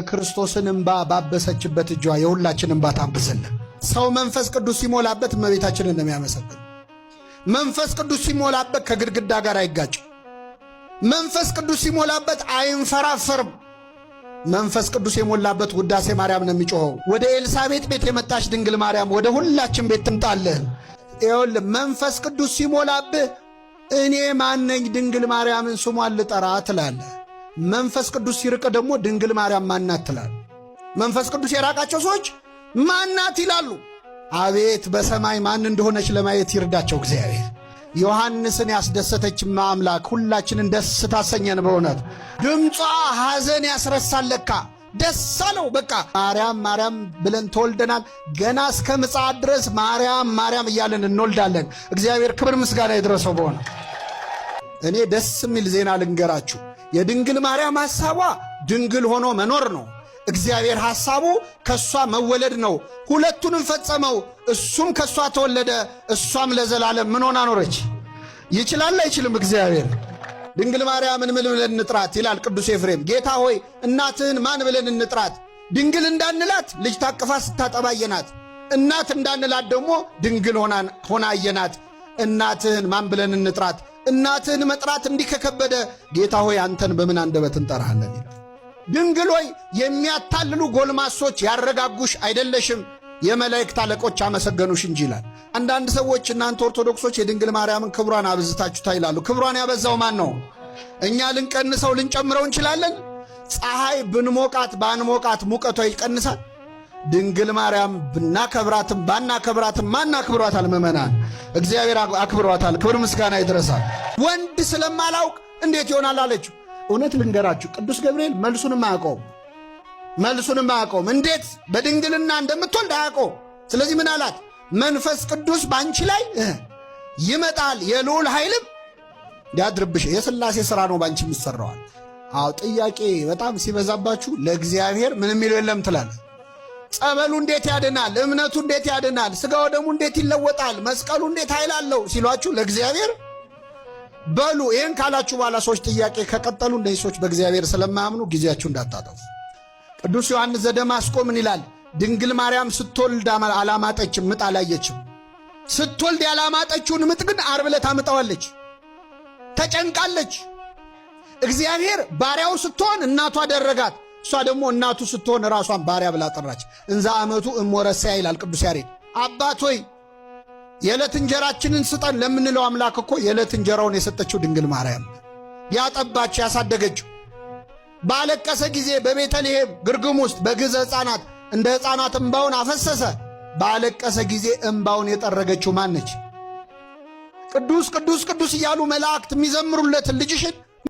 ክርስቶስን እንባ ባበሰችበት እጇ የሁላችን እንባ ታብስልን። ሰው መንፈስ ቅዱስ ሲሞላበት እመቤታችንን ነው የሚያመሰግን። መንፈስ ቅዱስ ሲሞላበት ከግድግዳ ጋር አይጋጭም። መንፈስ ቅዱስ ሲሞላበት አይንፈራፈርም። መንፈስ ቅዱስ የሞላበት ውዳሴ ማርያም ነው የሚጮኸው። ወደ ኤልሳቤጥ ቤት የመጣች ድንግል ማርያም ወደ ሁላችን ቤት ትምጣልህ። ይኸውልህ መንፈስ ቅዱስ ሲሞላብህ እኔ ማነኝ ድንግል ማርያምን ስሟን ልጠራ ትላለህ። መንፈስ ቅዱስ ሲርቅ ደግሞ ድንግል ማርያም ማናት ትላለህ። መንፈስ ቅዱስ የራቃቸው ሰዎች ማናት ይላሉ። አቤት በሰማይ ማን እንደሆነች ለማየት ይርዳቸው እግዚአብሔር። ዮሐንስን ያስደሰተች አምላክ ሁላችንን ደስ ታሰኘን። በእውነት ድምጿ ሐዘን ያስረሳለካ ደስ አለው። በቃ ማርያም ማርያም ብለን ተወልደናል። ገና እስከ ምጽአት ድረስ ማርያም ማርያም እያለን እንወልዳለን። እግዚአብሔር ክብር ምስጋና ይድረሰው። በእውነት እኔ ደስ የሚል ዜና ልንገራችሁ። የድንግል ማርያም ሐሳቧ ድንግል ሆኖ መኖር ነው። እግዚአብሔር ሐሳቡ ከሷ መወለድ ነው። ሁለቱንም ፈጸመው። እሱም ከሷ ተወለደ፣ እሷም ለዘላለም ምን ሆና ኖረች? ይችላል አይችልም? እግዚአብሔር ድንግል ማርያምን ምን ብለን እንጥራት ይላል ቅዱስ ኤፍሬም። ጌታ ሆይ እናትህን ማን ብለን እንጥራት? ድንግል እንዳንላት ልጅ ታቅፋ ስታጠባ አየናት። እናት እንዳንላት ደግሞ ድንግል ሆና አየናት። እናትህን ማን ብለን እንጥራት? እናትህን መጥራት እንዲህ ከከበደ ጌታ ሆይ አንተን በምን አንደበት እንጠራሃለን ይላል። ድንግል ሆይ የሚያታልሉ ጎልማሶች ያረጋጉሽ አይደለሽም፣ የመላእክት አለቆች አመሰገኑሽ እንጂ ይላል። አንዳንድ ሰዎች እናንተ ኦርቶዶክሶች የድንግል ማርያምን ክብሯን አብዝታችሁታ ይላሉ። ክብሯን ያበዛው ማን ነው? እኛ ልንቀንሰው ልንጨምረው እንችላለን? ፀሐይ ብንሞቃት ባንሞቃት ሙቀቷ ይቀንሳል? ድንግል ማርያም ብናከብራትም ባናከብራትም ማን አክብሯታል? ምእመናን እግዚአብሔር አክብሯታል። ክብር ምስጋና ይድረሳል። ወንድ ስለማላውቅ እንዴት ይሆናል አለችው። እውነት ልንገራችሁ ቅዱስ ገብርኤል መልሱንም አያውቀውም። እንዴት በድንግልና እንደምትወልድ አያውቀውም። ስለዚህ ምን አላት? መንፈስ ቅዱስ ባንቺ ላይ ይመጣል፣ የልዑል ኃይልም ያድርብሽ። የሥላሴ ሥራ ነው ባንቺ የሚሰራዋል። አዎ ጥያቄ በጣም ሲበዛባችሁ ለእግዚአብሔር ምን የሚለው የለም ትላለ። ጸበሉ እንዴት ያድናል? እምነቱ እንዴት ያድናል? ሥጋው ደሙ እንዴት ይለወጣል? መስቀሉ እንዴት ኃይል አለው ሲሏችሁ ለእግዚአብሔር በሉ። ይህን ካላችሁ በኋላ ሰዎች ጥያቄ ከቀጠሉ እነዚህ ሰዎች በእግዚአብሔር ስለማያምኑ ጊዜያችሁ እንዳታጠፉ። ቅዱስ ዮሐንስ ዘደማስቆ ምን ይላል? ድንግል ማርያም ስትወልድ አላማጠችም፣ ምጥ አላየችም። ስትወልድ ያላማጠችውን ምጥ ግን ዓርብ ዕለት አምጣዋለች። ተጨንቃለች። እግዚአብሔር ባሪያው ስትሆን እናቷ አደረጋት። እሷ ደግሞ እናቱ ስትሆን ራሷን ባሪያ ብላ ጠራች። እንዛ ዓመቱ እሞረሰያ ይላል ቅዱስ ያሬድ። አባት ሆይ የዕለት እንጀራችንን ስጠን ለምንለው አምላክ እኮ የዕለት እንጀራውን የሰጠችው ድንግል ማርያም ያጠባችው ያሳደገችው። ባለቀሰ ጊዜ በቤተልሔም ግርግም ውስጥ በግዘ ሕፃናት እንደ ሕፃናት እምባውን አፈሰሰ። ባለቀሰ ጊዜ እምባውን የጠረገችው ማነች? ቅዱስ ቅዱስ ቅዱስ እያሉ መላእክት የሚዘምሩለትን ልጅሽን